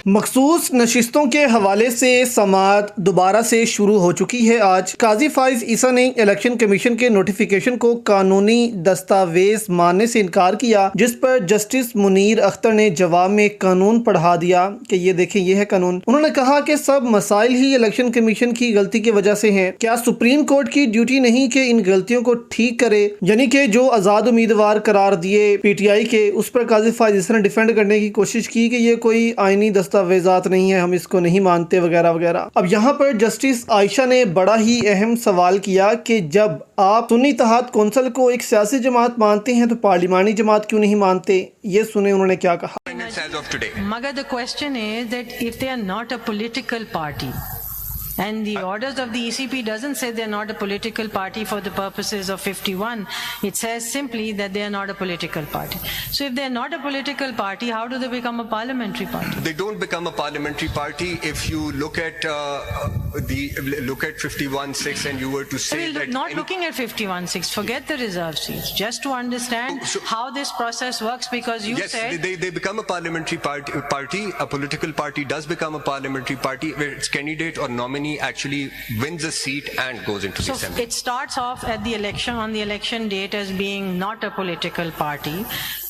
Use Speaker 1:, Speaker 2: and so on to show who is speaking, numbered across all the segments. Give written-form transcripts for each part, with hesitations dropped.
Speaker 1: मखसूस नशिस्तों के हवाले से समाअत दोबारा से शुरू हो चुकी है। आज काजी फाइज ईसा ने इलेक्शन कमीशन के नोटिफिकेशन को कानूनी दस्तावेज मानने से इनकार किया, जिस पर जस्टिस मुनीर अख्तर ने जवाब में कानून पढ़ा दिया कि ये देखें, ये है कानून। उन्होंने कहा कि सब मसाइल ही इलेक्शन कमीशन की गलती की वजह से हैं। क्या सुप्रीम कोर्ट की ड्यूटी नहीं कि इन गलतियों को ठीक करे? यानी कि जो आज़ाद उम्मीदवार करार दिए PTI के, उस पर काजी फाइज ईसा ने डिफेंड करने की कोशिश की कि ये कोई आईनी दस्तावेजात नहीं है, हम इसको नहीं मानते वगैरह वगैरह। अब यहाँ पर जस्टिस आयशा ने बड़ा ही अहम सवाल किया कि जब आप सुन्नी इत्तेहाद कौंसिल को एक सियासी जमात मानते हैं तो पार्लिमानी जमात क्यों नहीं मानते? ये सुने उन्होंने क्या कहा।
Speaker 2: Magar, the question is that if they are not a political party, and the orders of the ECP doesn't say they're not a political party for the purposes of 51. It says simply that they are not a political party. So if they're not a political party, how do they become a parliamentary party?
Speaker 3: They don't become a parliamentary party. If you look at 51-6 and you were to say that...
Speaker 2: Not looking at 51-6, forget the reserve seats. Just to understand how this process works, because you said...
Speaker 3: They become a parliamentary party. A political party does become a parliamentary party where its candidate or nominee actually wins a seat and goes into the assembly.
Speaker 2: It starts off at the election, on the election date, as being not a political party,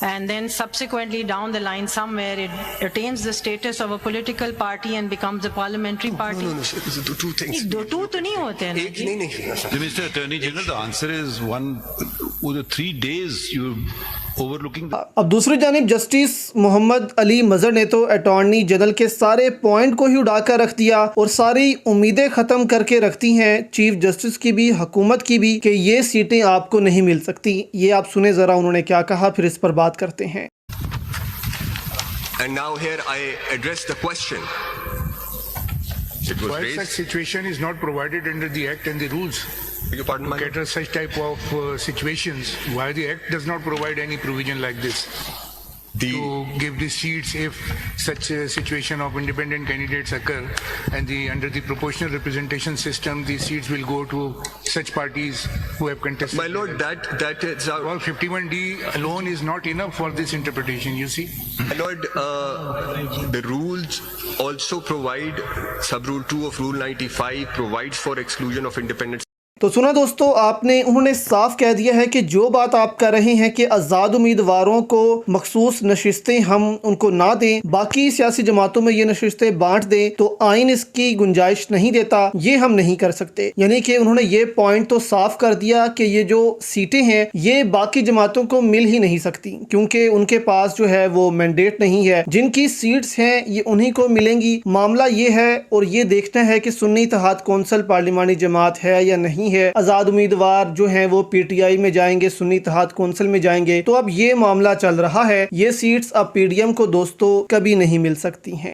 Speaker 2: and then subsequently down the line somewhere it attains the status of a political party and becomes a parliamentary party.
Speaker 3: No, two things.
Speaker 2: Two to nahi hote hain.
Speaker 4: Mr. Attorney General, the answer is one. Over 3 days you overlooking.
Speaker 1: अब दूसरी जानिब justice Mohammad Ali मजहर ने तो attorney general के सारे point को ही उड़ाकर रख दिया और सारी उम्मीदें ख़त्म करके रखती हैं चीफ जस्टिस की भी, हुकूमत की भी, कि ये सीटें आपको नहीं मिल सकती। ये आप सुने ज़रा उन्होंने क्या कहा, फिर इस पर बात करते हैं।
Speaker 3: And now here I address the question.
Speaker 5: Why such situation is not provided under the Act and the rules?
Speaker 3: Pardon,
Speaker 5: to cater such type of situations, why the Act does not provide any provision like this to give the seats if such a situation of independent candidates occur, and under the proportional representation system the seats will go to such parties who have contested.
Speaker 3: My lord, that is our...
Speaker 5: Well, 51D alone is not enough for this interpretation, you see.
Speaker 3: My lord, the rules also provide, sub-rule 2 of Rule 95 provides for exclusion of independent.
Speaker 1: तो सुना दोस्तों आपने, उन्होंने साफ कह दिया है कि जो बात आप कर रहे हैं कि आज़ाद उम्मीदवारों को मखसूस नशिस्तें हम उनको ना दें, बाकी सियासी जमातों में ये नशिस्तें बांट दें, तो आइन इसकी गुंजाइश नहीं देता, ये हम नहीं कर सकते। यानी कि उन्होंने ये पॉइंट तो साफ कर दिया कि ये जो सीटें हैं ये बाकी जमातों को मिल ही नहीं सकती, क्योंकि उनके पास जो है वो मैंडेट नहीं है। जिनकी सीट्स हैं ये उन्हीं को मिलेंगी। मामला ये है, और ये देखना है कि सुन्नी इत्तेहाद कौंसिल पार्लिमानी जमात है या नहीं है। आज़ाद उम्मीदवार जो हैं वो PTI में जाएंगे, सुन्नी इत्तेहाद कौंसिल में जाएंगे। तो अब ये मामला चल रहा है। ये सीट्स अब PDM को दोस्तों कभी नहीं मिल सकती हैं।